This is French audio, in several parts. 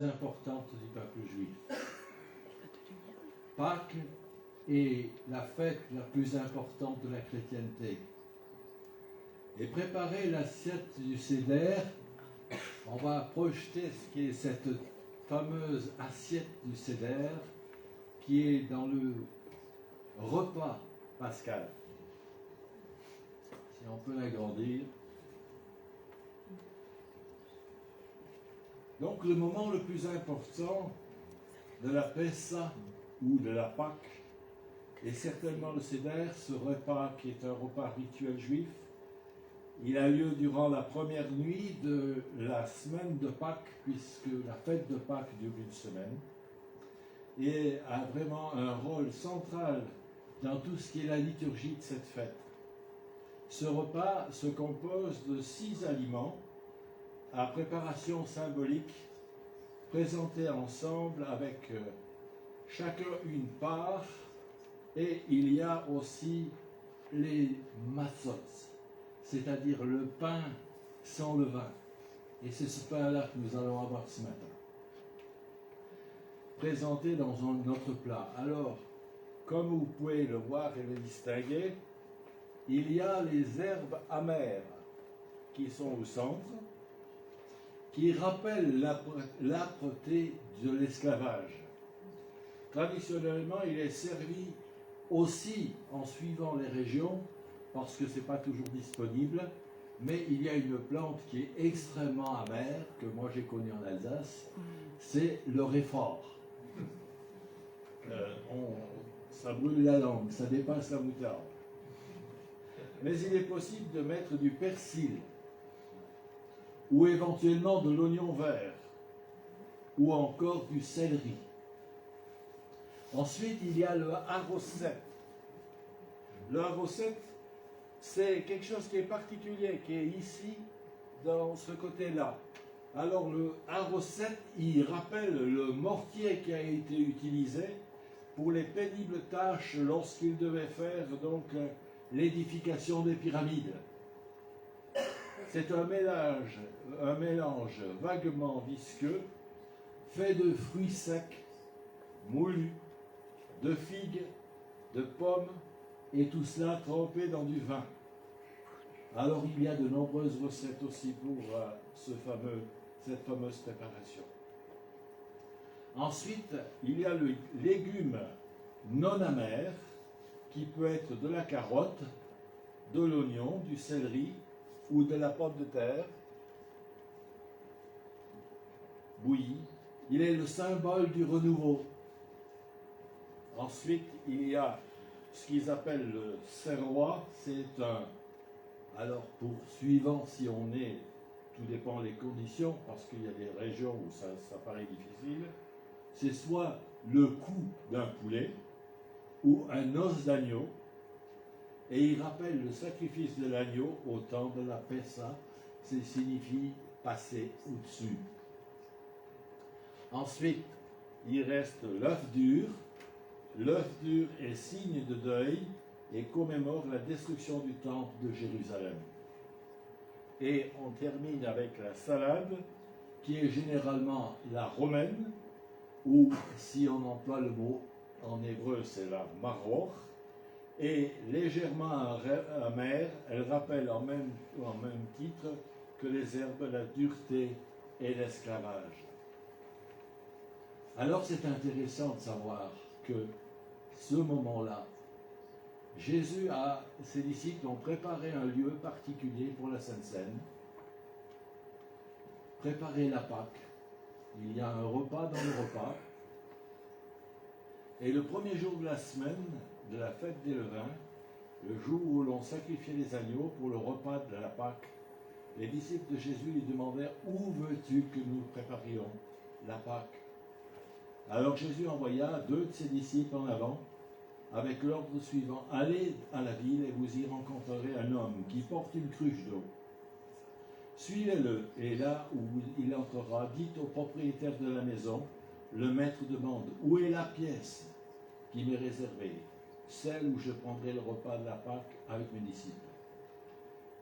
importante du peuple juif. Pâques est la fête la plus importante de la chrétienté. Et préparer l'assiette du Seder, on va projeter ce qui est cette fameuse assiette du Seder qui est dans le repas pascal. Si on peut l'agrandir. Donc le moment le plus important de la Pessa ou de la Pâque est certainement le Seder, ce repas qui est un repas rituel juif. Il a lieu durant la première nuit de la semaine de Pâques, puisque la fête de Pâques dure une semaine, et a vraiment un rôle central dans tout ce qui est la liturgie de cette fête. Ce repas se compose de 6 aliments à préparation symbolique, présentés ensemble avec chacun une part, et il y a aussi les matzot, c'est-à-dire le pain sans levain. Et c'est ce pain-là que nous allons avoir ce matin, présenté dans notre plat. Alors, comme vous pouvez le voir et le distinguer, il y a les herbes amères qui sont au centre, qui rappellent l'âpreté de l'esclavage. Traditionnellement, il est servi aussi en suivant les régions, parce que ce n'est pas toujours disponible, mais il y a une plante qui est extrêmement amère, que moi j'ai connue en Alsace, c'est le réfort. Ça brûle la langue, ça dépasse la moutarde. Mais il est possible de mettre du persil, ou éventuellement de l'oignon vert, ou encore du céleri. Ensuite, il y a le harosset. Le harosset, c'est quelque chose qui est particulier, qui est ici, dans ce côté-là. Alors le harosset, il rappelle le mortier qui a été utilisé pour les pénibles tâches lorsqu'il devait faire donc l'édification des pyramides. C'est un mélange vaguement visqueux, fait de fruits secs, moulus, de figues, de pommes, et tout cela trempé dans du vin. Alors il y a de nombreuses recettes aussi pour cette fameuse préparation. Ensuite, il y a le légume non amer, qui peut être de la carotte, de l'oignon, du céleri, ou de la pomme de terre bouillie. Il est le symbole du renouveau. Ensuite, il y a ce qu'ils appellent le serrois. C'est alors suivant si on est, tout dépend des conditions, parce qu'il y a des régions où ça paraît difficile, c'est soit le cou d'un poulet ou un os d'agneau. Et il rappelle le sacrifice de l'agneau au temps de la Pessa, ça signifie passer au-dessus. Ensuite, il reste l'œuf dur. L'œuf dur est signe de deuil et commémore la destruction du temple de Jérusalem. Et on termine avec la salade, qui est généralement la romaine, ou si on emploie le mot en hébreu, c'est la maror. Et légèrement amère, elle rappelle en même titre que les herbes, la dureté et l'esclavage. Alors c'est intéressant de savoir que ce moment-là, ses disciples ont préparé un lieu particulier pour la Sainte Seine, préparé la Pâque. Il y a un repas dans le repas. Et le premier jour de la semaine, de la fête des levains, le jour où l'on sacrifiait les agneaux pour le repas de la Pâque, les disciples de Jésus lui demandèrent « Où veux-tu que nous préparions la Pâque ?» Alors Jésus envoya 2 de ses disciples en avant, avec l'ordre suivant « Allez à la ville et vous y rencontrerez un homme qui porte une cruche d'eau. Suivez-le, et là où il entrera, dites au propriétaire de la maison, le maître demande « Où est la pièce qui m'est réservée, celle où je prendrai le repas de la Pâque avec mes disciples. »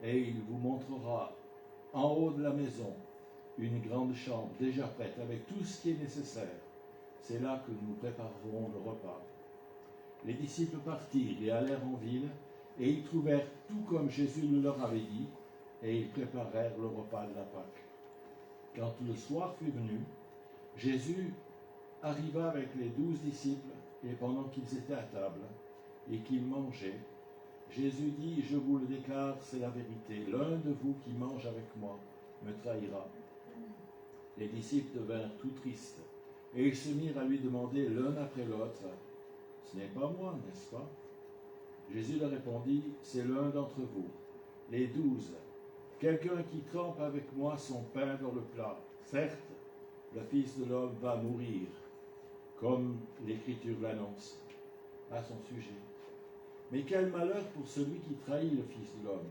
Et il vous montrera en haut de la maison une grande chambre déjà prête avec tout ce qui est nécessaire. C'est là que nous préparerons le repas. Les disciples partirent et allèrent en ville, et ils trouvèrent tout comme Jésus le leur avait dit, et ils préparèrent le repas de la Pâque. Quand le soir fut venu, Jésus arriva avec les 12 disciples, et pendant qu'ils étaient à table et qu'ils mangeaient, Jésus dit, je vous le déclare, c'est la vérité, l'un de vous qui mange avec moi me trahira. Les disciples devinrent tout tristes, et ils se mirent à lui demander l'un après l'autre, ce n'est pas moi, n'est-ce pas? Jésus leur répondit, c'est l'un d'entre vous, les 12, quelqu'un qui trempe avec moi son pain dans le plat. Certes, le Fils de l'homme va mourir, comme l'Écriture l'annonce à son sujet. Mais quel malheur pour celui qui trahit le Fils de l'homme.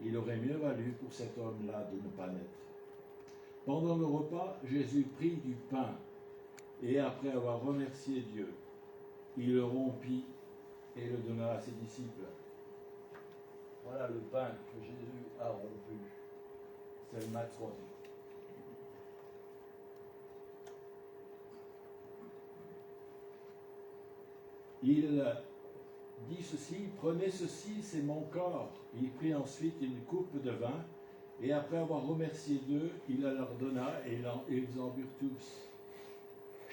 Il aurait mieux valu pour cet homme-là de ne pas naître. Pendant le repas, Jésus prit du pain, et après avoir remercié Dieu, il le rompit et le donna à ses disciples. Voilà le pain que Jésus a rompu. C'est le matzot. Il dit ceci, prenez ceci, c'est mon corps. Il prit ensuite une coupe de vin, et après avoir remercié Dieu, il la leur donna, et ils en burent tous.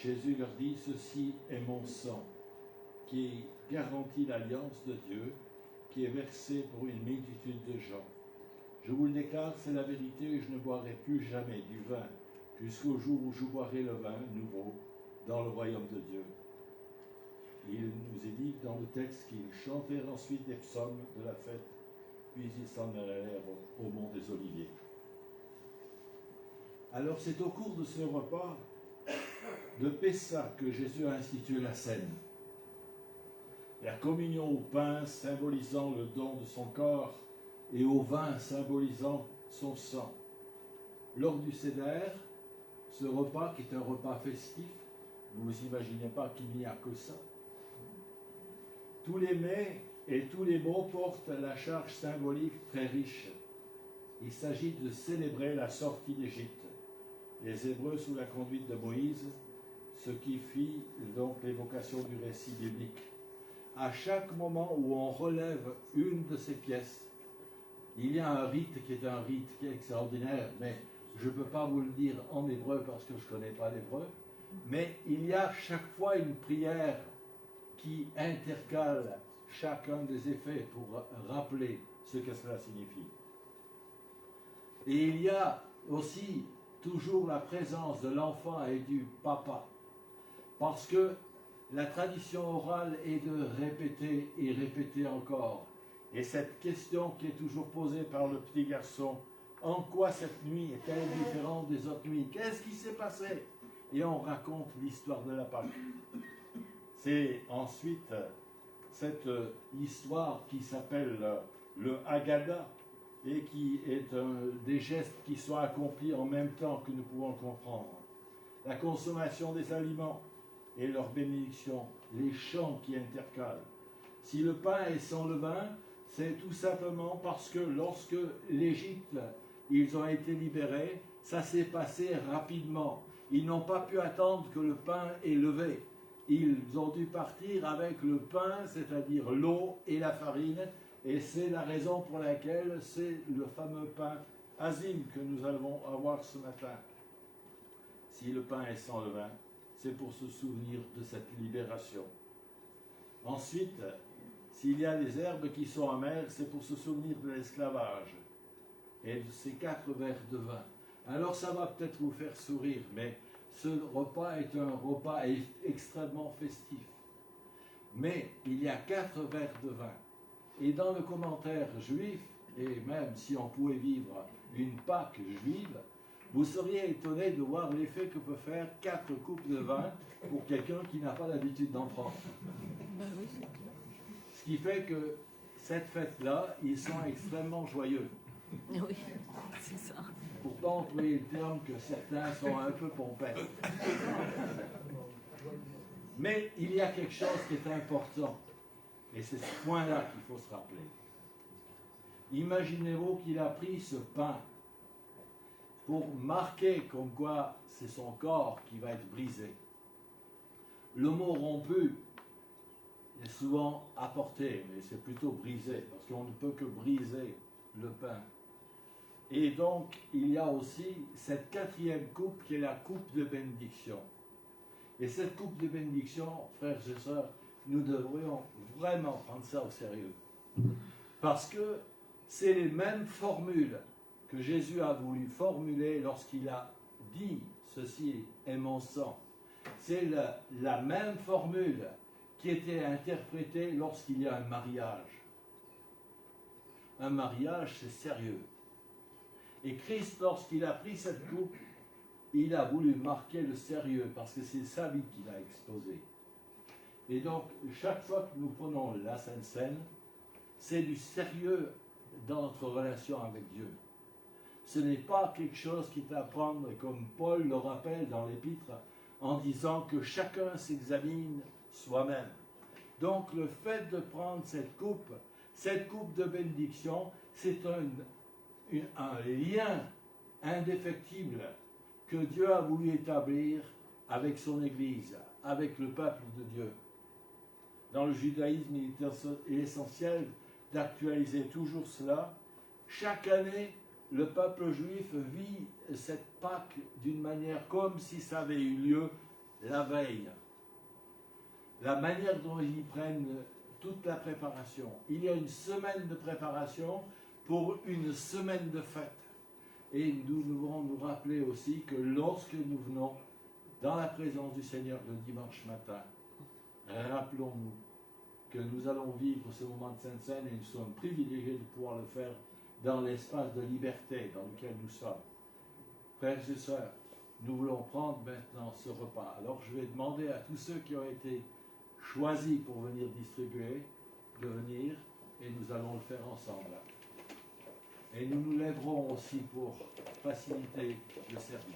Jésus leur dit, ceci est mon sang, qui garantit l'alliance de Dieu, qui est versé pour une multitude de gens. Je vous le déclare, c'est la vérité, je ne boirai plus jamais du vin, jusqu'au jour où je boirai le vin nouveau dans le royaume de Dieu. Il nous est dit dans le texte qu'ils chantèrent ensuite des psaumes de la fête, puis ils s'en allèrent au mont des Oliviers. Alors c'est au cours de ce repas de Pessah que Jésus a institué la scène. La communion au pain symbolisant le don de son corps et au vin symbolisant son sang. Lors du Seder, ce repas qui est un repas festif, vous imaginez pas qu'il n'y a que ça. Tous les mets et tous les mots portent la charge symbolique très riche. Il s'agit de célébrer la sortie d'Égypte. Les Hébreux sous la conduite de Moïse, ce qui fit donc l'évocation du récit biblique. À chaque moment où on relève une de ces pièces, il y a un rite qui est extraordinaire, mais je ne peux pas vous le dire en hébreu parce que je ne connais pas l'hébreu, mais il y a chaque fois une prière qui intercale chacun des effets pour rappeler ce que cela signifie. Et il y a aussi toujours la présence de l'enfant et du papa, parce que la tradition orale est de répéter et répéter encore. Et cette question qui est toujours posée par le petit garçon, en quoi cette nuit est-elle différente des autres nuits? Qu'est-ce qui s'est passé? Et on raconte l'histoire de la Pâque. C'est ensuite cette histoire qui s'appelle le Haggadah et qui est des gestes qui sont accomplis en même temps que nous pouvons comprendre. La consommation des aliments et leur bénédiction, les chants qui intercalent. Si le pain est sans levain, c'est tout simplement parce que lorsque l'Égypte, ils ont été libérés, ça s'est passé rapidement. Ils n'ont pas pu attendre que le pain ait levé. Ils ont dû partir avec le pain, c'est-à-dire l'eau et la farine, et c'est la raison pour laquelle c'est le fameux pain azim que nous allons avoir ce matin. Si le pain est sans levain, c'est pour se souvenir de cette libération. Ensuite, s'il y a des herbes qui sont amères, c'est pour se souvenir de l'esclavage et de ces 4 verres de vin. Alors ça va peut-être vous faire sourire, mais ce repas est un repas extrêmement festif. Mais il y a 4 verres de vin. Et dans le commentaire juif, et même si on pouvait vivre une Pâque juive, vous seriez étonné de voir l'effet que peut faire 4 coupes de vin pour quelqu'un qui n'a pas l'habitude d'en prendre. Ce qui fait que cette fête-là, ils sont extrêmement joyeux. Oui, c'est ça. Pourtant, vous voyez le terme que certains sont un peu pompettes. Mais il y a quelque chose qui est important. Et c'est ce point-là qu'il faut se rappeler. Imaginez-vous qu'il a pris ce pain pour marquer comme quoi c'est son corps qui va être brisé. Le mot rompu est souvent apporté, mais c'est plutôt brisé, parce qu'on ne peut que briser le pain. Et donc, il y a aussi cette quatrième coupe qui est la coupe de bénédiction. Et cette coupe de bénédiction, frères et sœurs, nous devrions vraiment prendre ça au sérieux. Parce que c'est les mêmes formules que Jésus a voulu formuler lorsqu'il a dit « Ceci est mon sang ». C'est la même formule qui était interprétée lorsqu'il y a un mariage. Un mariage, c'est sérieux. Et Christ, lorsqu'il a pris cette coupe, il a voulu marquer le sérieux parce que c'est sa vie qu'il a exposée. Et donc, chaque fois que nous prenons la Sainte Seine, c'est du sérieux dans notre relation avec Dieu. Ce n'est pas quelque chose qui est à prendre, comme Paul le rappelle dans l'Épître, en disant que chacun s'examine soi-même. Donc, le fait de prendre cette coupe de bénédiction, c'est un lien indéfectible que Dieu a voulu établir avec son Église, avec le peuple de Dieu. Dans le judaïsme, il est essentiel d'actualiser toujours cela. Chaque année, le peuple juif vit cette Pâque d'une manière comme si ça avait eu lieu la veille. La manière dont ils prennent toute la préparation. Il y a une semaine de préparation pour une semaine de fête. Et nous devons nous rappeler aussi que lorsque nous venons dans la présence du Seigneur le dimanche matin, rappelons-nous que nous allons vivre ce moment de Sainte Seine et nous sommes privilégiés de pouvoir le faire dans l'espace de liberté dans lequel nous sommes. Frères et sœurs, nous voulons prendre maintenant ce repas. Alors je vais demander à tous ceux qui ont été choisis pour venir distribuer, de venir, et nous allons le faire ensemble. Et nous nous lèverons aussi pour faciliter le service.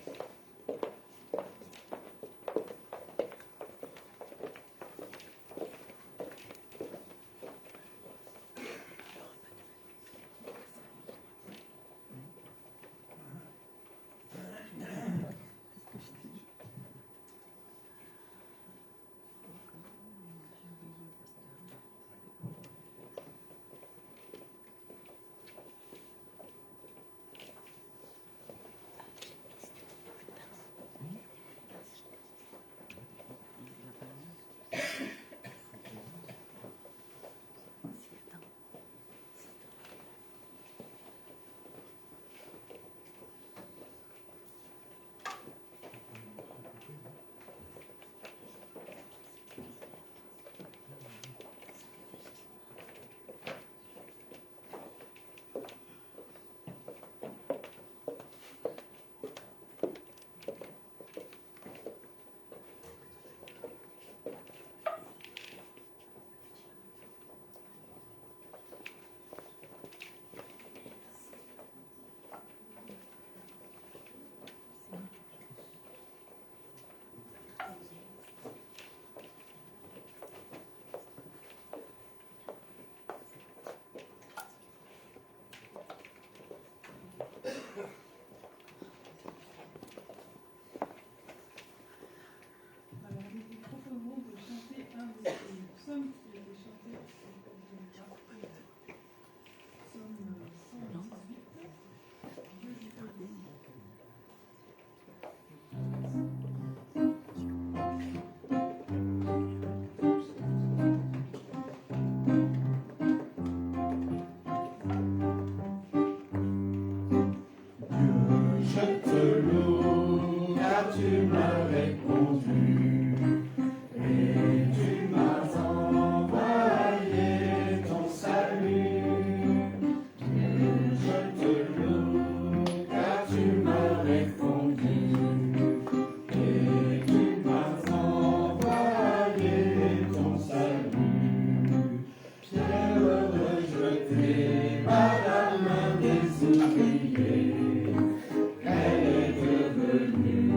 Elle est devenue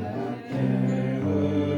la terre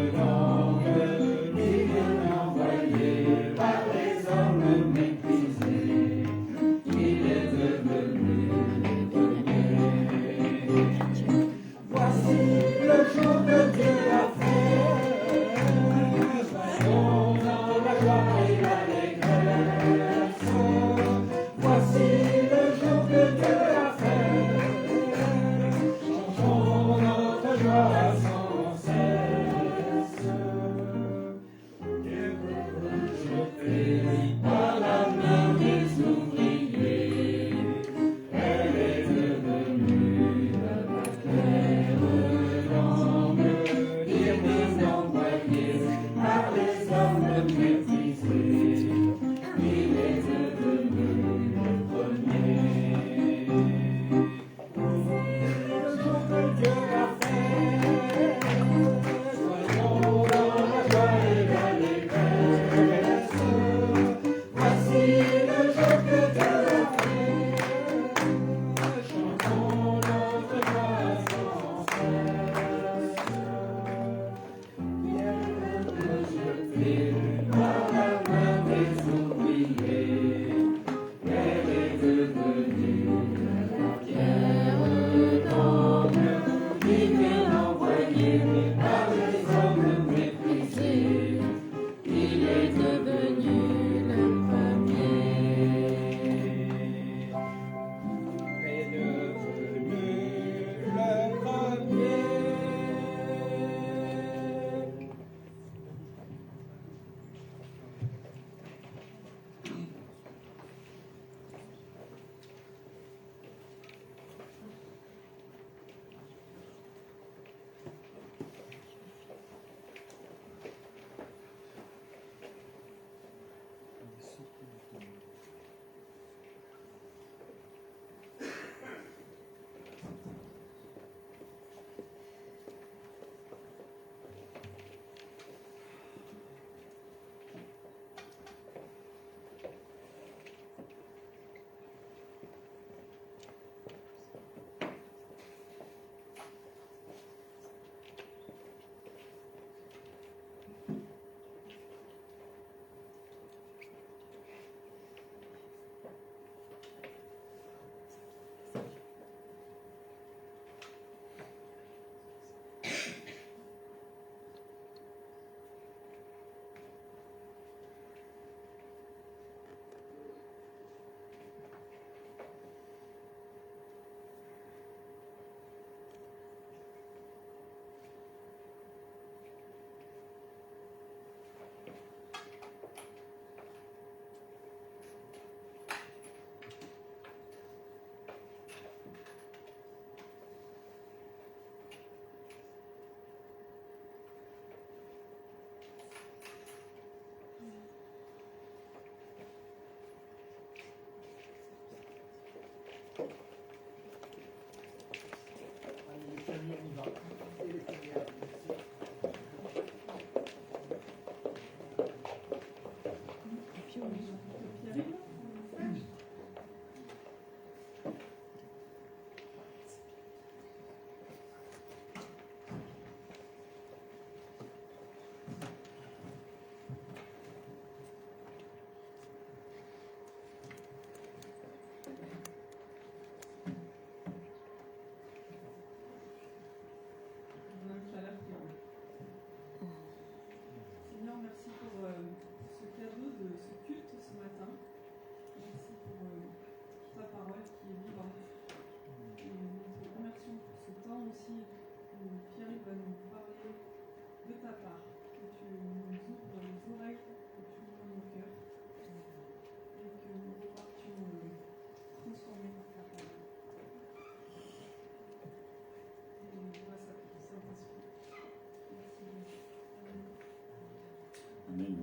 Amen.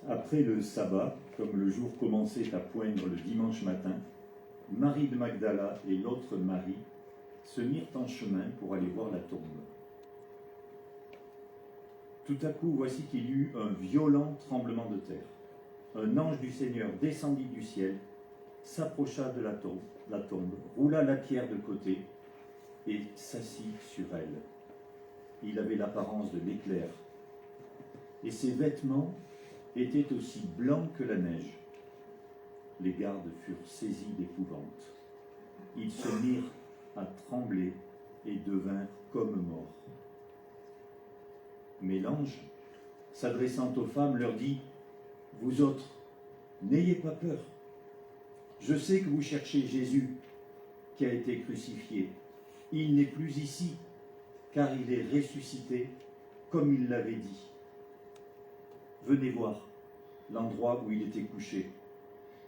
Après le sabbat, comme le jour commençait à poindre le dimanche matin, Marie de Magdala et l'autre Marie se mirent en chemin pour aller voir la tombe. Tout à coup, voici qu'il y eut un violent tremblement de terre. Un ange du Seigneur descendit du ciel, s'approcha de la tombe, roula la pierre de côté et s'assit sur elle. Il avait l'apparence de l'éclair, et ses vêtements étaient aussi blancs que la neige. Les gardes furent saisis d'épouvante. Ils se mirent à trembler et devinrent comme morts. Mais l'ange, s'adressant aux femmes, leur dit : « Vous autres, n'ayez pas peur. Je sais que vous cherchez Jésus, qui a été crucifié. Il n'est plus ici, car il est ressuscité, comme il l'avait dit. Venez voir l'endroit où il était couché.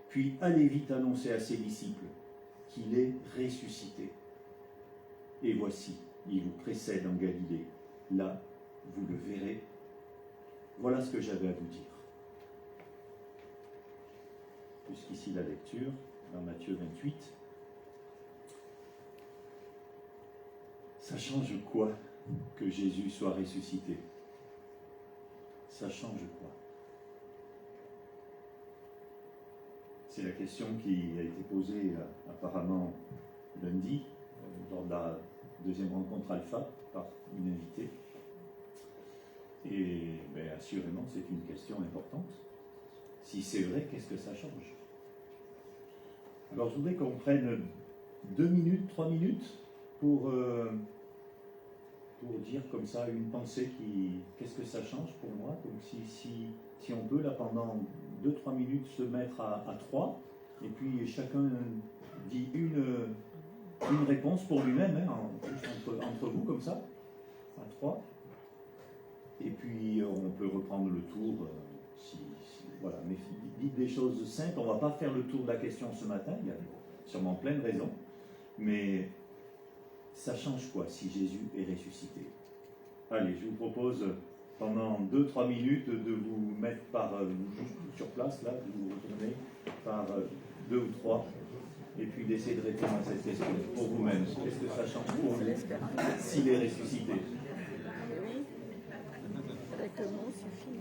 Puis allez vite annoncer à ses disciples qu'il est ressuscité. Et voici, il vous précède en Galilée. Là, vous le verrez. Voilà ce que j'avais à vous dire. » Jusqu'ici la lecture, dans Matthieu 28. Ça change quoi que Jésus soit ressuscité? Ça change quoi? C'est la question qui a été posée apparemment lundi, lors de la deuxième rencontre Alpha, par une invitée. Et assurément, c'est une question importante. Si c'est vrai, qu'est-ce que ça change? Alors, je voudrais qu'on prenne 2 minutes, 3 minutes pour dire comme ça une pensée qu'est-ce que ça change pour moi. Donc si on peut, là, pendant 2-3 minutes, se mettre à 3, et puis chacun dit une réponse pour lui-même, entre vous, comme ça, à 3. Et puis on peut reprendre le tour, voilà. Mais dites des choses simples, on ne va pas faire le tour de la question ce matin, il y a sûrement plein de raisons, mais ça change quoi si Jésus est ressuscité? Allez, je vous propose pendant 2-3 minutes de vous mettre juste sur place, là, de vous retourner par 2 ou 3, et puis d'essayer de répondre à cette question pour vous-même. Qu'est-ce que ça change pour lui s'il est ressuscité? Exactement, suffit.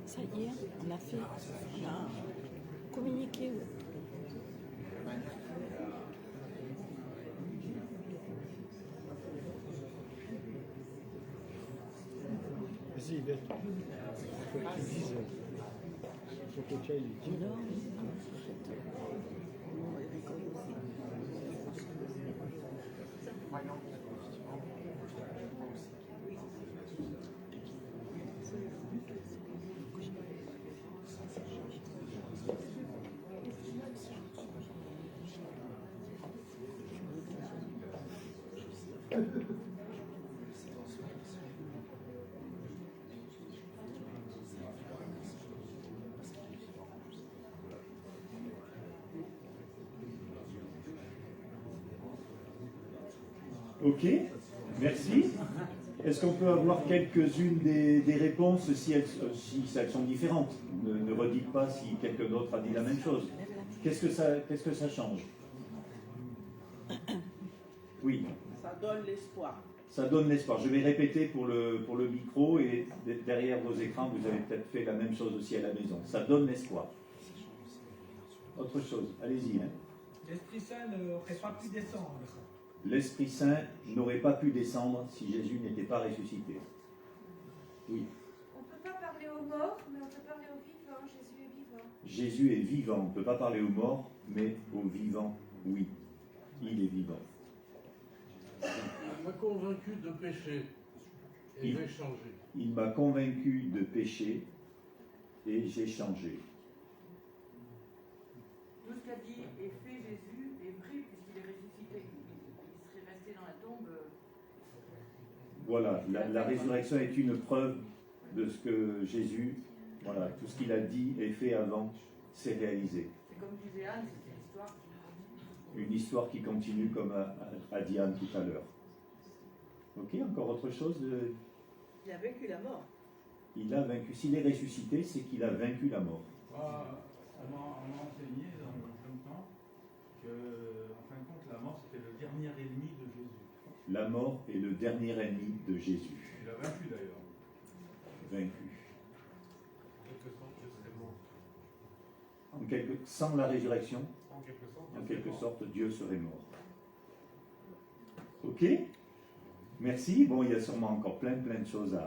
Ça y est, on a communiqué. Vas-y, Yvette. Il faut que tu dises. Il faut que tu ailles lui dire. Ok, merci. Est-ce qu'on peut avoir quelques-unes des réponses si elles sont différentes? Ne redites pas si quelqu'un d'autre a dit la même chose. Qu'est-ce que ça change? Oui. Ça donne l'espoir. Ça donne l'espoir. Je vais répéter pour le micro, et derrière vos écrans, vous avez peut-être fait la même chose aussi à la maison. Ça donne l'espoir. Autre chose, allez-y. L'Esprit Saint n'aurait pas pu descendre. L'Esprit Saint n'aurait pas pu descendre si Jésus n'était pas ressuscité. Oui. On ne peut pas parler aux morts, mais on peut parler aux vivants. Jésus est vivant. Jésus est vivant. On ne peut pas parler aux morts, mais aux vivants, oui. Il est vivant. Il m'a convaincu de pécher et j'ai changé. Il m'a convaincu de pécher et j'ai changé. Tout ce qu'a dit et fait Jésus est vrai puisqu'il est ressuscité. Il serait resté dans la tombe. Voilà, la résurrection est une preuve de ce que Jésus, voilà, tout ce qu'il a dit et fait avant, s'est réalisé. C'est comme disait Anne, c'était l'histoire. Une histoire qui continue comme a dit Anne tout à l'heure. Ok, encore autre chose Il a vaincu la mort. Il a vaincu. S'il est ressuscité, c'est qu'il a vaincu la mort. On m'a enseigné dans le même temps que, en fin de compte, la mort c'était le dernier ennemi de Jésus. La mort est le dernier ennemi de Jésus. Il a vaincu d'ailleurs. Vaincu. En quelque sorte, je serais mort. Sans la résurrection, En en quelque sorte, Dieu serait mort. Ok? Merci. Bon, il y a sûrement encore plein de choses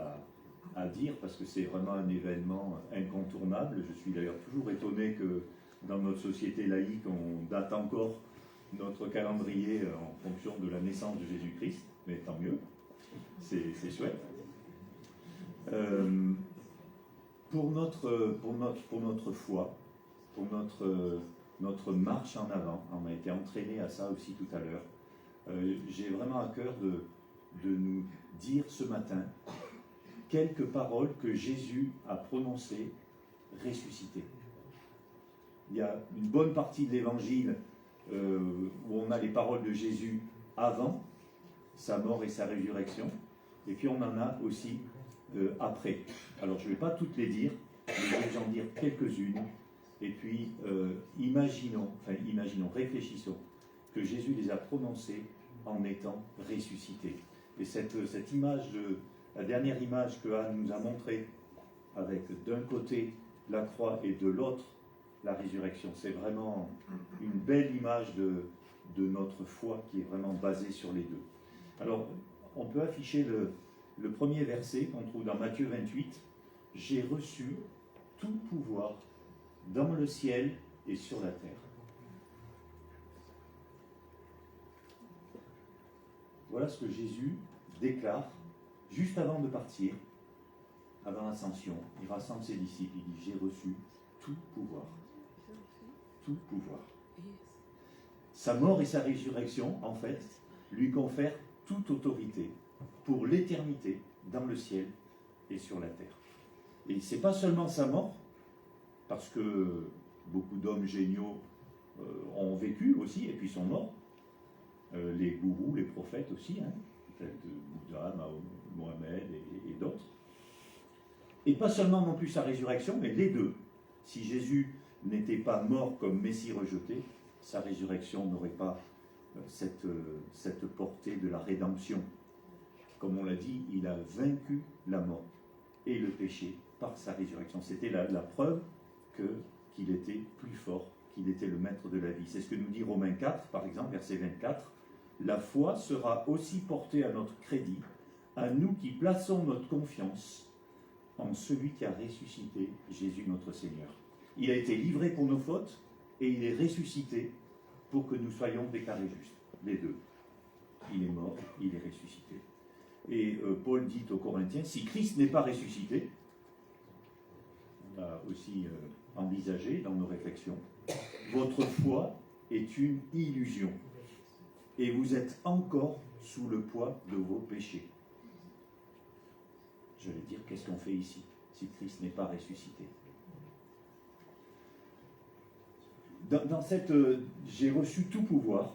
à dire parce que c'est vraiment un événement incontournable. Je suis d'ailleurs toujours étonné que dans notre société laïque, on date encore notre calendrier en fonction de la naissance de Jésus-Christ, mais tant mieux, c'est chouette. Pour notre foi, pour notre marche en avant, on a été entraîné à ça aussi tout à l'heure, j'ai vraiment à cœur de nous dire ce matin quelques paroles que Jésus a prononcées ressuscitées. Il y a une bonne partie de l'évangile où on a les paroles de Jésus avant sa mort et sa résurrection, et puis on en a aussi après. Alors je ne vais pas toutes les dire, mais je vais en dire quelques-unes, et puis imaginons, réfléchissons que Jésus les a prononcées en étant ressuscité. Et cette image, la dernière image que Anne nous a montrée, avec d'un côté la croix et de l'autre la résurrection, c'est vraiment une belle image de notre foi qui est vraiment basée sur les deux. Alors, on peut afficher le premier verset qu'on trouve dans Matthieu 28. « J'ai reçu tout pouvoir dans le ciel et sur la terre. » Voilà ce que Jésus déclare juste avant de partir, avant l'ascension. Il rassemble ses disciples, il dit « J'ai reçu tout pouvoir. » Tout pouvoir. Sa mort et sa résurrection, en fait, lui confèrent toute autorité pour l'éternité dans le ciel et sur la terre. Et ce n'est pas seulement sa mort, parce que beaucoup d'hommes géniaux ont vécu aussi et puis sont morts. Les gourous, les prophètes aussi, peut-être Bouddha, Mohamed et d'autres. Et pas seulement non plus sa résurrection, mais les deux. Si Jésus n'était pas mort comme Messie rejeté, sa résurrection n'aurait pas cette portée de la rédemption. Comme on l'a dit, il a vaincu la mort et le péché par sa résurrection. C'était la preuve qu'il était plus fort, qu'il était le maître de la vie. C'est ce que nous dit Romains 4, par exemple, verset 24. La foi sera aussi portée à notre crédit, à nous qui plaçons notre confiance en celui qui a ressuscité Jésus notre Seigneur. Il a été livré pour nos fautes et il est ressuscité pour que nous soyons déclarés justes. Les deux. Il est mort, il est ressuscité. Et Paul dit aux Corinthiens, si Christ n'est pas ressuscité, on l'a aussi envisagé dans nos réflexions, votre foi est une illusion et vous êtes encore sous le poids de vos péchés. Je vais dire, qu'est-ce qu'on fait ici si Christ n'est pas ressuscité? Dans cette « j'ai reçu tout pouvoir »,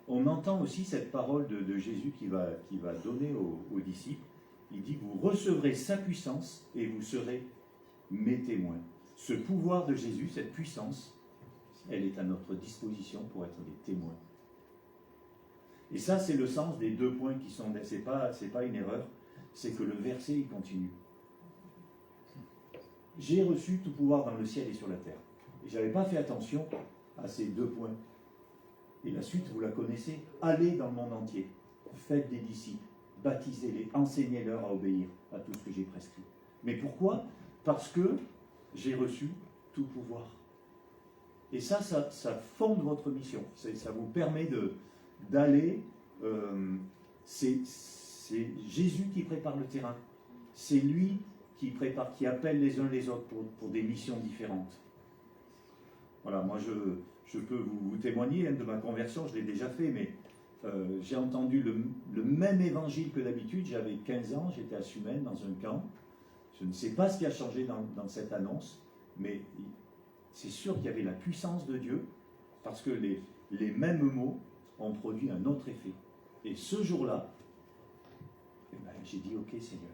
on entend aussi cette parole de Jésus qui va donner aux disciples. Il dit « Vous recevrez sa puissance et vous serez mes témoins ». Ce pouvoir de Jésus, cette puissance, elle est à notre disposition pour être des témoins. Et ça, c'est le sens des deux points qui sont... C'est pas une erreur, c'est que le verset, il continue. « J'ai reçu tout pouvoir dans le ciel et sur la terre ». Et je n'avais pas fait attention à ces deux points. Et la suite, vous la connaissez. Allez dans le monde entier, faites des disciples, baptisez-les, enseignez-leur à obéir à tout ce que j'ai prescrit. Mais pourquoi? Parce que j'ai reçu tout pouvoir. Et ça fonde votre mission. Ça vous permet d'aller... c'est Jésus qui prépare le terrain. C'est lui qui prépare, qui appelle les uns les autres pour des missions différentes. Voilà, moi je peux vous témoigner de ma conversion, je l'ai déjà fait, mais j'ai entendu le même évangile que d'habitude. J'avais 15 ans, j'étais à Sumène dans un camp. Je ne sais pas ce qui a changé dans cette annonce, mais c'est sûr qu'il y avait la puissance de Dieu, parce que les mêmes mots ont produit un autre effet. Et ce jour-là, eh ben, j'ai dit, ok Seigneur,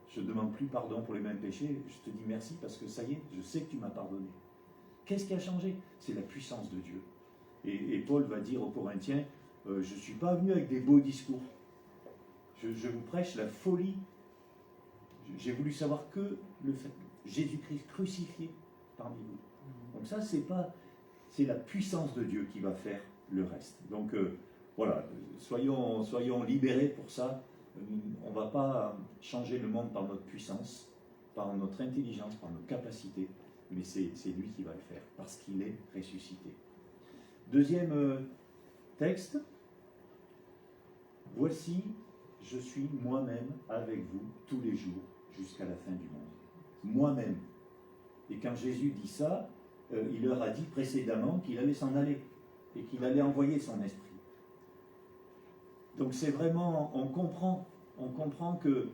je ne demande plus pardon pour les mêmes péchés, je te dis merci parce que ça y est, je sais que tu m'as pardonné. Qu'est-ce qui a changé? C'est la puissance de Dieu. Et Paul va dire aux Corinthiens, je ne suis pas venu avec des beaux discours. Je vous prêche la folie. J'ai voulu savoir que le fait Jésus-Christ crucifié parmi vous. Donc ça, c'est la puissance de Dieu qui va faire le reste. Donc voilà, soyons libérés pour ça. On ne va pas changer le monde par notre puissance, par notre intelligence, par nos capacités, mais c'est lui qui va le faire, parce qu'il est ressuscité. Deuxième texte. Voici, je suis moi-même avec vous tous les jours jusqu'à la fin du monde. Moi-même. Et quand Jésus dit ça, il leur a dit précédemment qu'il allait s'en aller et qu'il allait envoyer son esprit. Donc c'est vraiment, on comprend que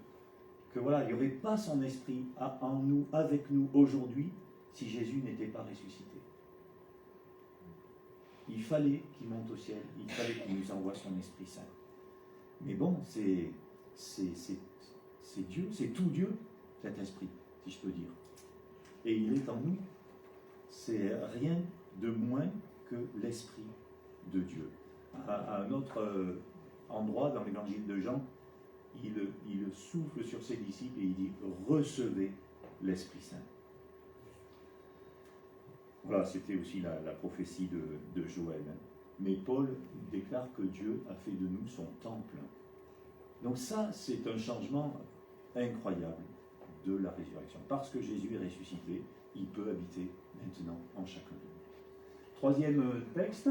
voilà, il n'y aurait pas son esprit en nous, avec nous aujourd'hui, si Jésus n'était pas ressuscité. Il fallait qu'il monte au ciel, il fallait qu'il nous envoie son Esprit Saint. Mais bon, c'est Dieu, c'est tout Dieu, cet esprit, si je peux dire. Et il est en nous. C'est rien de moins que l'esprit de Dieu. À un autre endroit dans l'évangile de Jean, il souffle sur ses disciples et il dit « Recevez l'Esprit Saint ». Voilà, c'était aussi la prophétie de Joël. Mais Paul déclare que Dieu a fait de nous son temple. Donc ça, c'est un changement incroyable de la résurrection. Parce que Jésus est ressuscité, il peut habiter maintenant en chacun de nous. Troisième texte,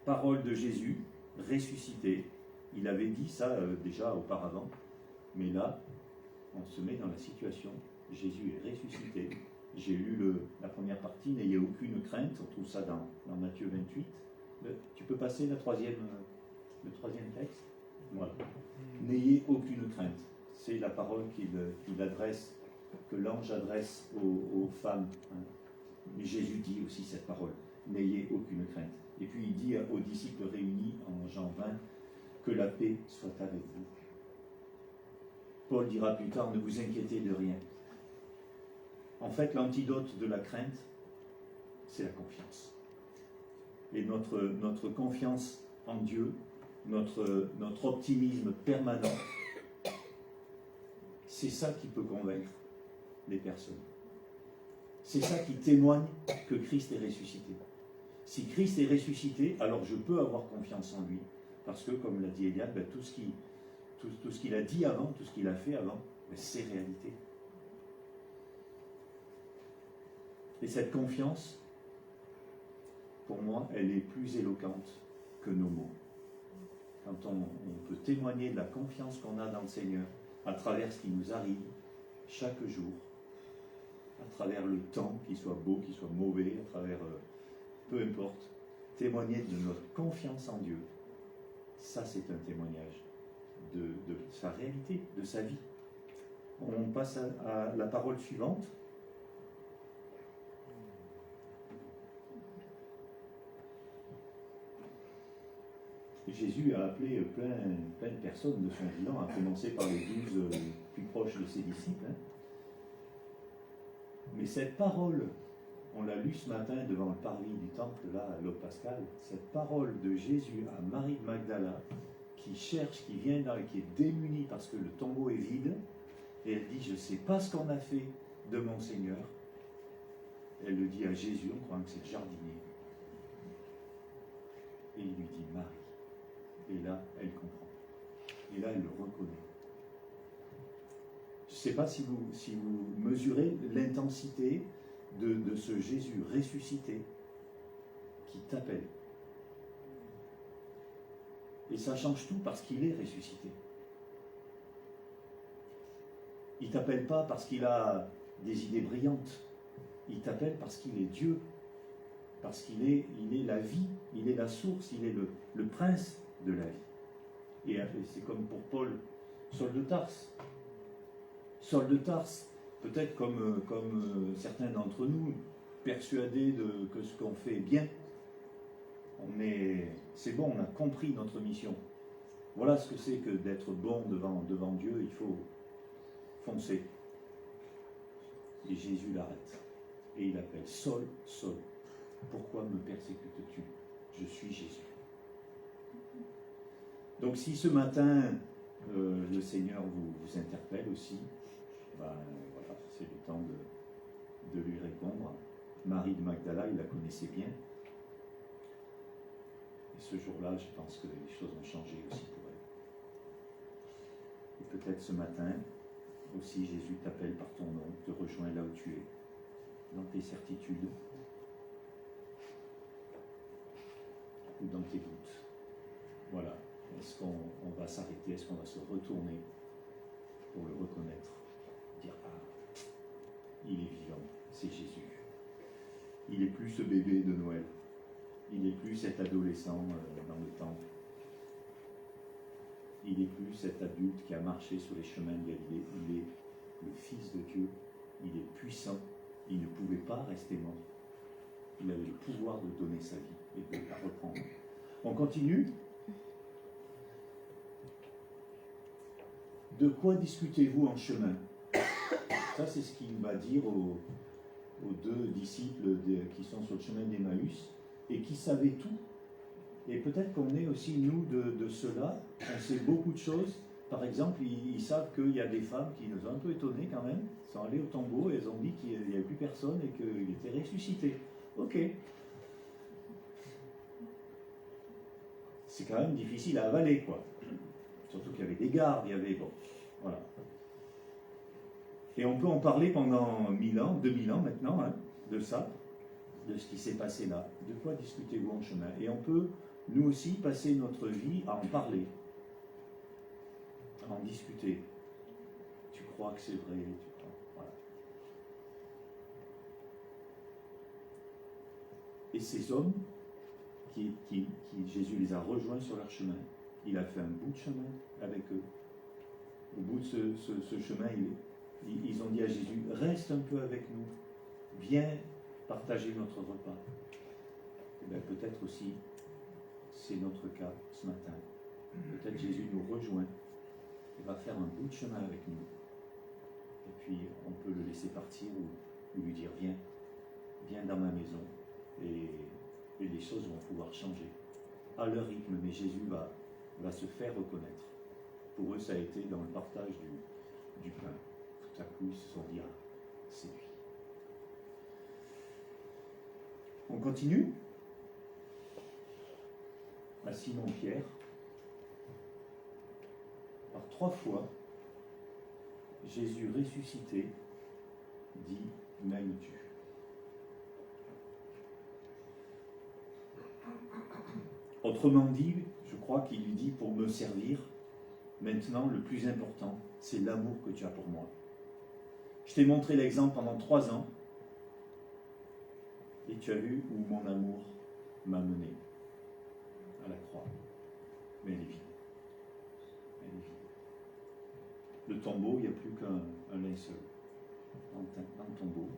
parole de Jésus, ressuscité. Il avait dit ça déjà auparavant, mais là, on se met dans la situation, Jésus est ressuscité. J'ai lu la première partie, n'ayez aucune crainte, on trouve ça dans Matthieu 28. Tu peux passer le troisième texte? Voilà. N'ayez aucune crainte. C'est la parole qu'il adresse, que l'ange adresse aux femmes. Mais Jésus dit aussi cette parole. N'ayez aucune crainte. Et puis il dit aux disciples réunis en Jean 20, que la paix soit avec vous. Paul dira plus tard, ne vous inquiétez de rien. En fait, l'antidote de la crainte, c'est la confiance. Et notre confiance en Dieu, notre optimisme permanent, c'est ça qui peut convaincre les personnes. C'est ça qui témoigne que Christ est ressuscité. Si Christ est ressuscité, alors je peux avoir confiance en lui. Parce que, comme l'a dit Eliade, tout ce qu'il a dit avant, tout ce qu'il a fait avant, c'est réalité. Et cette confiance, pour moi, elle est plus éloquente que nos mots. Quand on peut témoigner de la confiance qu'on a dans le Seigneur, à travers ce qui nous arrive chaque jour, à travers le temps, qu'il soit beau, qu'il soit mauvais, à travers, peu importe, témoigner de notre confiance en Dieu, ça c'est un témoignage de sa réalité, de sa vie. On passe à la parole suivante. Jésus a appelé plein de personnes de son vivant, à commencer par les 12 plus proches de ses disciples. Mais cette parole, on l'a lu ce matin devant le parvis du temple, là, à l'eau pascal, cette parole de Jésus à Marie de Magdala, qui cherche, qui vient là, qui est démunie parce que le tombeau est vide, et elle dit, je ne sais pas ce qu'on a fait de mon Seigneur. Elle le dit à Jésus, on croit que c'est le jardinier. Et il lui dit, Marie. Et là, elle comprend. Et là, elle le reconnaît. Je ne sais pas si vous mesurez l'intensité de ce Jésus ressuscité qui t'appelle. Et ça change tout parce qu'il est ressuscité. Il ne t'appelle pas parce qu'il a des idées brillantes. Il t'appelle parce qu'il est Dieu, parce qu'il est la vie, il est la source, il est le prince de la vie. Et c'est comme pour Paul, Saul de Tarse. Saul de Tarse, peut-être comme certains d'entre nous, persuadés que ce qu'on fait est bien. C'est bon, on a compris notre mission. Voilà ce que c'est que d'être bon devant Dieu, il faut foncer. Et Jésus l'arrête. Et il appelle Saul, Saul, pourquoi me persécutes-tu? Je suis Jésus. Donc si ce matin, le Seigneur vous interpelle aussi, voilà, c'est le temps de lui répondre. Marie de Magdala, il la connaissait bien. Et ce jour-là, je pense que les choses ont changé aussi pour elle. Et peut-être ce matin, aussi Jésus t'appelle par ton nom, te rejoint là où tu es, dans tes certitudes ou dans tes doutes. Voilà. Est-ce qu'on va s'arrêter? Est-ce qu'on va se retourner pour le reconnaître? Dire, ah, il est vivant, c'est Jésus. Il n'est plus ce bébé de Noël. Il n'est plus cet adolescent dans le temple. Il n'est plus cet adulte qui a marché sur les chemins de Galilée. Il est le Fils de Dieu. Il est puissant. Il ne pouvait pas rester mort. Il avait le pouvoir de donner sa vie et de la reprendre. On continue. De quoi discutez-vous en chemin? Ça, c'est ce qu'il va dire aux deux disciples qui sont sur le chemin d'Emmaüs et qui savaient tout. Et peut-être qu'on est aussi, nous, de ceux-là. On sait beaucoup de choses. Par exemple, ils savent qu'il y a des femmes qui nous ont un peu étonnés quand même. Elles sont allées au tombeau et elles ont dit qu'il n'y avait plus personne et qu'il était ressuscité. Ok. C'est quand même difficile à avaler, quoi. Surtout qu'il y avait des gardes, il y avait... Bon, voilà. Et on peut en parler pendant 1000 ans, 2000 ans maintenant, hein, de ça, de ce qui s'est passé là. De quoi discutez-vous en chemin? Et on peut, nous aussi, passer notre vie à en parler, à en discuter. Tu crois que c'est vrai, tu crois... Voilà. Et ces hommes, Jésus les a rejoints sur leur chemin. Il a fait un bout de chemin avec eux. Au bout de ce chemin, ils ont dit à Jésus, reste un peu avec nous, viens partager notre repas. Et bien, peut-être aussi, c'est notre cas ce matin. Peut-être Jésus nous rejoint et va faire un bout de chemin avec nous. Et puis, on peut le laisser partir ou lui dire, viens dans ma maison. Et les choses vont pouvoir changer à leur rythme, mais Jésus va se faire reconnaître. Pour eux, ça a été dans le partage du pain. Tout à coup, ils se sont dit, ah, c'est lui. On continue. À Simon-Pierre, par 3 fois, Jésus ressuscité dit, m'aimes-tu? Autrement dit, je crois qu'il lui dit, pour me servir, maintenant, le plus important, c'est l'amour que tu as pour moi. Je t'ai montré l'exemple pendant 3 ans, et tu as vu où mon amour m'a mené, à la croix. Mais elle est vide. Elle est vide. Le tombeau, il n'y a plus qu'un linceul dans le tombeau.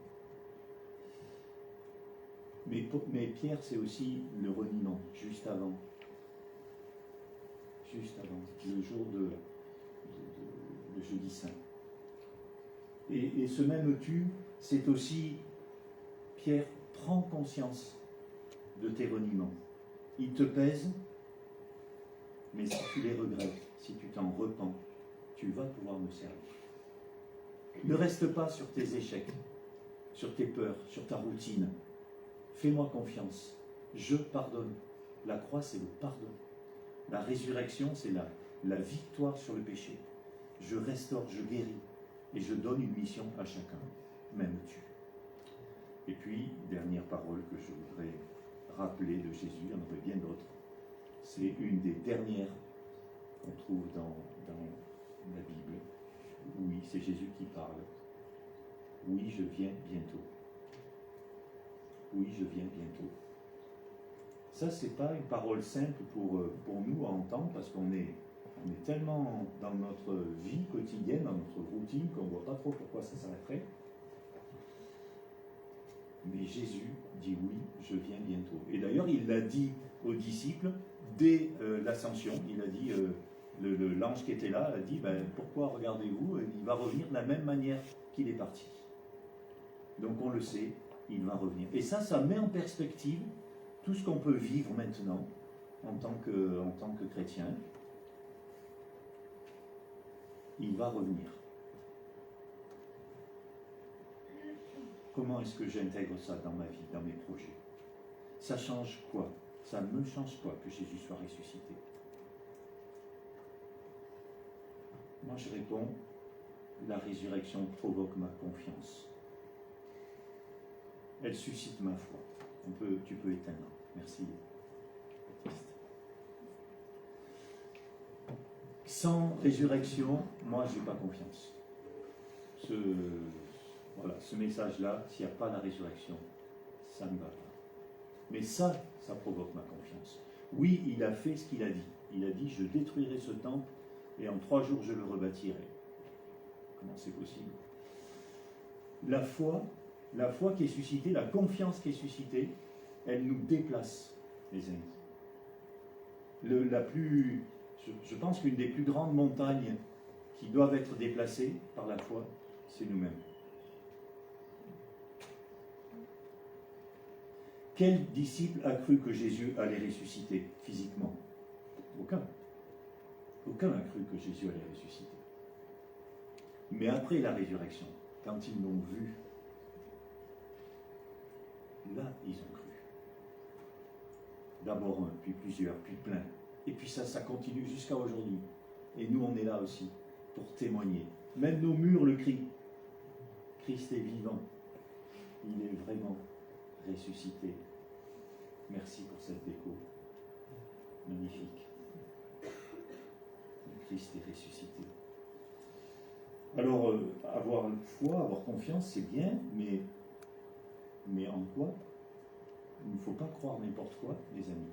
Mais Pierre, c'est aussi le reniement, juste avant. Juste avant, le jour le jeudi saint. Et ce même tu, c'est aussi, Pierre, prends conscience de tes reniements. Ils te pèsent, mais si tu les regrettes, si tu t'en repens, tu vas pouvoir me servir. Ne reste pas sur tes échecs, sur tes peurs, sur ta routine. Fais-moi confiance. Je pardonne. La croix, c'est le pardon. La résurrection, c'est la victoire sur le péché. Je restaure, je guéris. Et je donne une mission à chacun. M'aimes-tu? Et puis, dernière parole que je voudrais rappeler de Jésus, il y en aurait bien d'autres. C'est une des dernières qu'on trouve dans la Bible. Oui, c'est Jésus qui parle. Oui, je viens bientôt. oui, je viens bientôt. Ça, c'est pas une parole simple pour nous à entendre, parce qu'on est tellement dans notre vie quotidienne, dans notre routine, qu'on ne voit pas trop pourquoi ça s'arrêterait. Mais Jésus dit oui, je viens bientôt. Et d'ailleurs, il l'a dit aux disciples dès l'ascension. Il a dit, l'ange qui était là a dit, pourquoi regardez-vous? Il va revenir de la même manière qu'il est parti. Donc on le sait, il va revenir. Et ça met en perspective tout ce qu'on peut vivre maintenant en tant que chrétien. Il va revenir. Comment est-ce que j'intègre ça dans ma vie, dans mes projets? Ça change quoi? Ça me change quoi que Jésus soit ressuscité? Moi je réponds, la résurrection provoque ma confiance. Elle suscite ma foi. Tu peux éteindre. Merci. Sans résurrection, moi je n'ai pas confiance. Ce message-là, s'il n'y a pas la résurrection, ça ne va pas. Mais ça provoque ma confiance. Oui, il a fait ce qu'il a dit. Il a dit, je détruirai ce temple et en 3 jours je le rebâtirai. Comment c'est possible? La foi qui est suscitée, la confiance qui est suscitée, elle nous déplace, les amis. Je pense qu'une des plus grandes montagnes qui doivent être déplacées par la foi, c'est nous-mêmes. Quel disciple a cru que Jésus allait ressusciter physiquement? Aucun. Aucun a cru que Jésus allait ressusciter. Mais après la résurrection, quand ils l'ont vu, là, ils ont cru. D'abord un, puis plusieurs, puis plein. Et puis ça continue jusqu'à aujourd'hui. Et nous, on est là aussi pour témoigner. Même nos murs le crient. Christ est vivant. Il est vraiment ressuscité. Merci pour cette déco. Magnifique. Le Christ est ressuscité. Alors, avoir foi, avoir confiance, c'est bien, mais en quoi? Il ne faut pas croire n'importe quoi, les amis.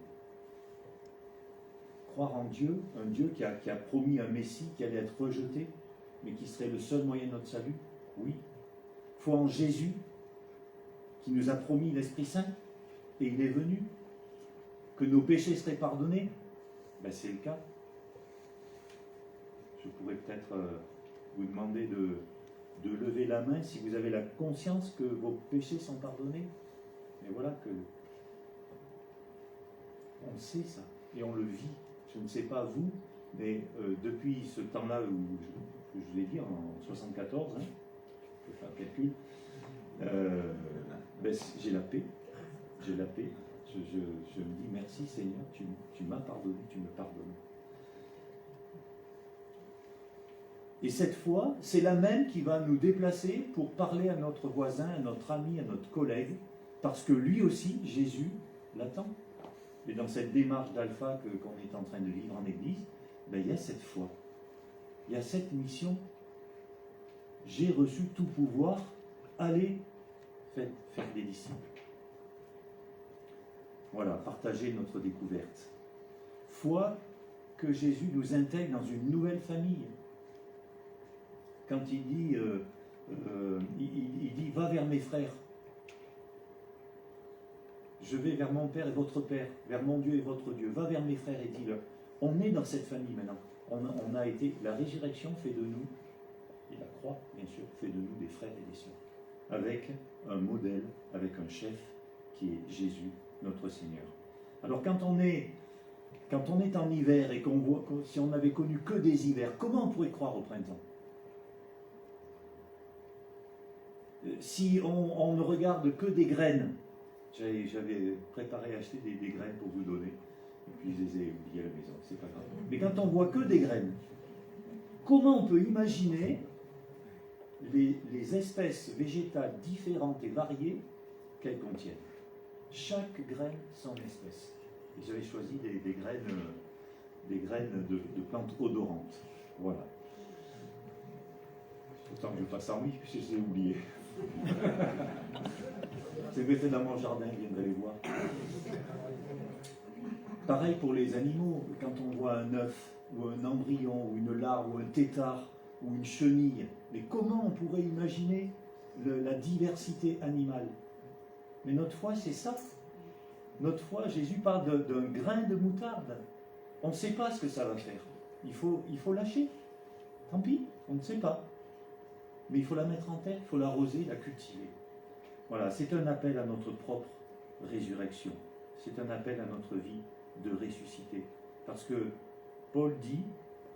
Croire en Dieu, un Dieu qui a promis un Messie qui allait être rejeté, mais qui serait le seul moyen de notre salut, oui. Foi en Jésus, qui nous a promis l'Esprit Saint, et il est venu. Que nos péchés seraient pardonnés, c'est le cas. Je pourrais peut-être vous demander de lever la main si vous avez la conscience que vos péchés sont pardonnés. Mais voilà que on sait ça, et on le vit. Je ne sais pas vous, mais depuis ce temps-là où je vous ai dit, en 74, je peux faire le calcul, j'ai la paix. J'ai la paix. Je me dis merci Seigneur, tu m'as pardonné, tu me pardonnes. Et cette foi, c'est la même qui va nous déplacer pour parler à notre voisin, à notre ami, à notre collègue, parce que lui aussi, Jésus, l'attend. Et dans cette démarche d'alpha qu'on est en train de vivre en Église, il y a cette foi. Il y a cette mission. J'ai reçu tout pouvoir, allez faire des disciples. Voilà, partager notre découverte. Foi que Jésus nous intègre dans une nouvelle famille. Quand il dit, il dit, va vers mes frères. Je vais vers mon Père et votre Père, vers mon Dieu et votre Dieu. Va vers mes frères et dis-leur. On est dans cette famille maintenant. On a été, la résurrection fait de nous, et la croix, bien sûr, fait de nous des frères et des sœurs. Avec un modèle, avec un chef qui est Jésus, notre Seigneur. Alors quand on est en hiver et qu'on voit, si on n'avait connu que des hivers, comment on pourrait croire au printemps? Si on ne regarde que des graines, j'avais préparé à acheter des graines pour vous donner, et puis je les ai oubliées à la maison, c'est pas grave. Mais quand on voit que des graines, comment on peut imaginer les espèces végétales différentes et variées qu'elles contiennent? Chaque graine son espèce. Et j'avais choisi des graines de plantes odorantes. Voilà. Autant que je passe en oui, puisque je les ai oubliées. Si vous étiez dans mon jardin, vous viendrez les voir. Pareil pour les animaux, quand on voit un œuf, ou un embryon, ou une larve, ou un tétard, ou une chenille, mais comment on pourrait imaginer la diversité animale? Mais notre foi, c'est ça. Notre foi, Jésus parle d'un grain de moutarde. On ne sait pas ce que ça va faire. Il faut lâcher. Tant pis, on ne sait pas. Mais il faut la mettre en terre, il faut l'arroser, la cultiver. Voilà, c'est un appel à notre propre résurrection. C'est un appel à notre vie de ressusciter. Parce que Paul dit,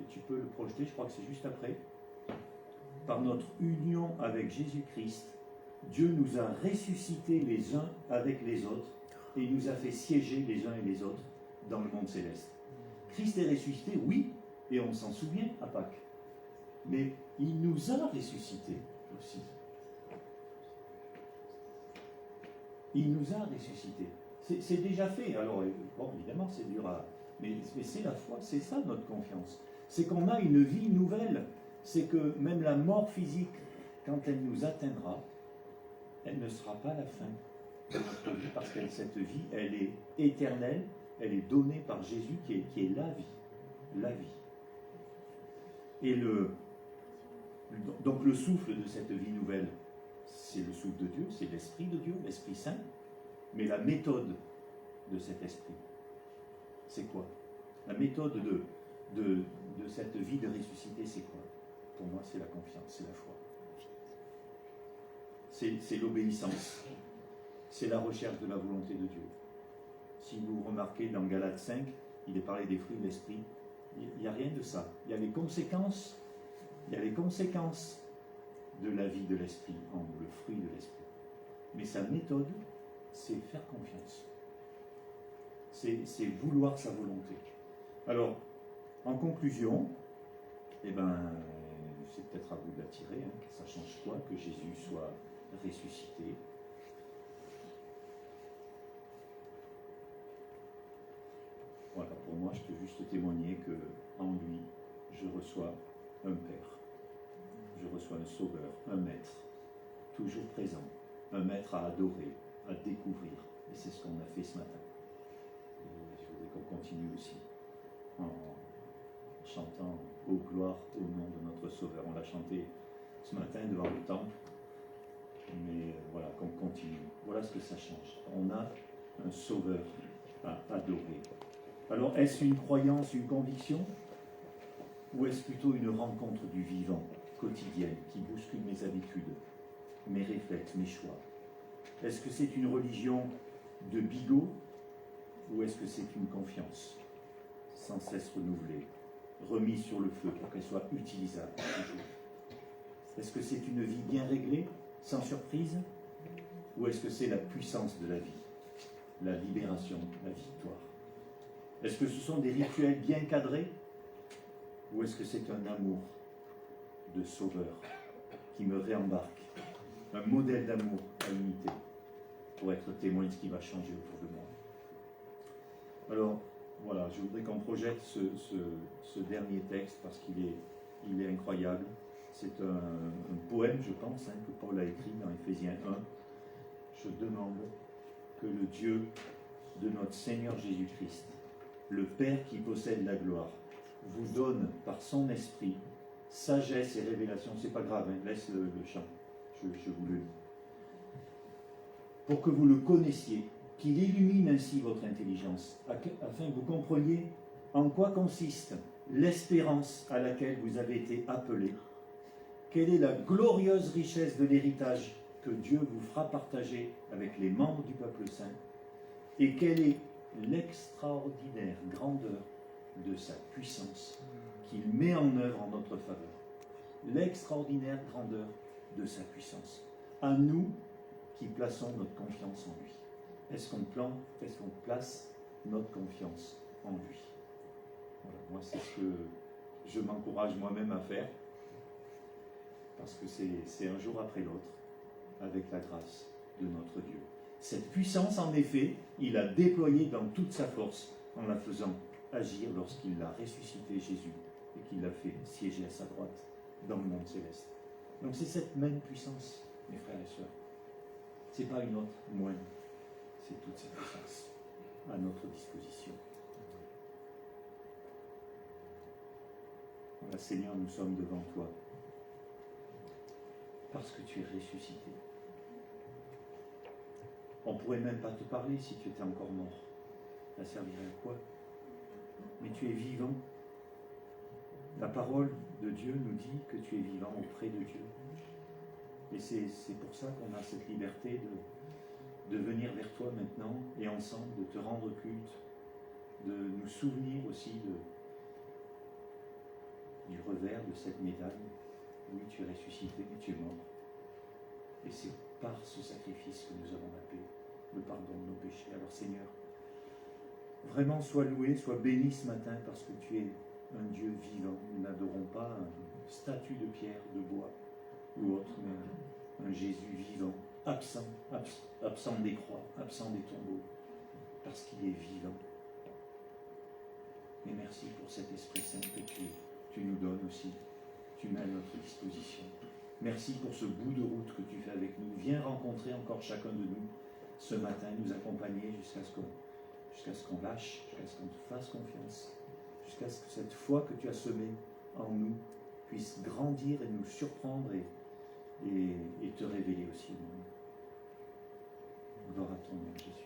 et tu peux le projeter, je crois que c'est juste après, par notre union avec Jésus-Christ, Dieu nous a ressuscités les uns avec les autres et il nous a fait siéger les uns et les autres dans le monde céleste. Christ est ressuscité, oui, et on s'en souvient à Pâques. Mais il nous a ressuscités aussi. Il nous a ressuscités. C'est déjà fait. Alors, bon, évidemment, c'est dur à... Mais c'est la foi, c'est ça notre confiance. C'est qu'on a une vie nouvelle. C'est que même la mort physique, quand elle nous atteindra, elle ne sera pas la fin de notre vie, parce que cette vie, elle est éternelle, elle est donnée par Jésus qui est la vie. La vie. Et donc le souffle de cette vie nouvelle, c'est le souffle de Dieu, c'est l'Esprit de Dieu, l'Esprit Saint. Mais la méthode de cet Esprit, c'est quoi? La méthode de cette vie de ressuscité, c'est quoi? Pour moi, c'est la confiance, c'est la foi. C'est l'obéissance. C'est la recherche de la volonté de Dieu. Si vous remarquez dans Galates 5, il est parlé des fruits de l'Esprit. Il n'y a rien de ça. Il y a les conséquences. Il y a les conséquences de la vie de l'Esprit, en nous, le fruit de l'Esprit. Mais sa méthode, c'est faire confiance. C'est vouloir sa volonté. Alors, en conclusion, c'est peut-être à vous de la tirer, que ça change quoi, que Jésus soit ressuscité. Voilà, pour moi, je peux juste témoigner que en lui, je reçois un Père, je reçois un Sauveur, un Maître, toujours présent, un Maître à adorer, à découvrir. Et c'est ce qu'on a fait ce matin. Et je voudrais qu'on continue aussi en chantant « Ô gloire au nom de notre Sauveur ». On l'a chanté ce matin devant le temple, mais voilà, qu'on continue. Voilà ce que ça change. On a un Sauveur à adorer. Alors, est-ce une croyance, une conviction, ou est-ce plutôt une rencontre du vivant, quotidienne, qui bouscule mes habitudes, mes réflexes, mes choix? Est-ce que c'est une religion de bigot, ou est-ce que c'est une confiance, sans cesse renouvelée, remise sur le feu pour qu'elle soit utilisable toujours? Est-ce que c'est une vie bien réglée, sans surprise, ou est-ce que c'est la puissance de la vie, la libération, la victoire? Est-ce que ce sont des rituels bien cadrés, ou est-ce que c'est un amour de sauveur qui me réembarque, un modèle d'amour à imiter pour être témoin de ce qui va changer autour de moi? Alors, voilà, je voudrais qu'on projette ce dernier texte parce qu'il est incroyable. C'est un poème, je pense, que Paul a écrit dans Éphésiens 1. Je demande que le Dieu de notre Seigneur Jésus-Christ, le Père qui possède la gloire, vous donne par son esprit sagesse et révélation. C'est pas grave, laisse le chant, je vous le lis. Pour que vous le connaissiez, qu'il illumine ainsi votre intelligence, afin que vous compreniez en quoi consiste l'espérance à laquelle vous avez été appelés, quelle est la glorieuse richesse de l'héritage que Dieu vous fera partager avec les membres du peuple saint, et quelle est l'extraordinaire grandeur de sa puissance qu'il met en œuvre en notre faveur. L'extraordinaire grandeur de sa puissance. À nous qui plaçons notre confiance en lui. Est-ce qu'on place notre confiance en lui? Voilà, moi, c'est ce que je m'encourage moi-même à faire, parce que c'est un jour après l'autre, avec la grâce de notre Dieu. Cette puissance, en effet, il a déployée dans toute sa force, en la faisant agir lorsqu'il a ressuscité Jésus, et qu'il l'a fait siéger à sa droite dans le monde céleste. Donc c'est cette même puissance, mes frères et sœurs. c'est pas une autre moindre, c'est toute cette grâce à notre disposition. Voilà, Seigneur, nous sommes devant toi parce que tu es ressuscité. On ne pourrait même pas te parler si tu étais encore mort. Ça servirait à quoi? Mais tu es vivant. La parole de Dieu nous dit que tu es vivant auprès de Dieu. Et c'est pour ça qu'on a cette liberté de venir vers toi maintenant et ensemble, de te rendre culte, de nous souvenir aussi du revers de cette médaille. Oui, tu es ressuscité, mais tu es mort. Et c'est par ce sacrifice que nous avons la paix, le pardon de nos péchés. Alors Seigneur, vraiment sois loué, sois béni ce matin parce que tu es un Dieu vivant. Nous n'adorons pas une statue de pierre, de bois ou autre, mais un Jésus vivant, absent des croix, absent des tombeaux, parce qu'il est vivant. Et merci pour cet Esprit Saint que tu nous donnes aussi, tu mets à notre disposition. Merci pour ce bout de route que tu fais avec nous. Viens rencontrer encore chacun de nous ce matin, nous accompagner jusqu'à ce qu'on lâche, jusqu'à ce qu'on te fasse confiance, jusqu'à ce que cette foi que tu as semée en nous puisse grandir et nous surprendre et te révéler aussi au monde. Gloire à ton nom, Jésus.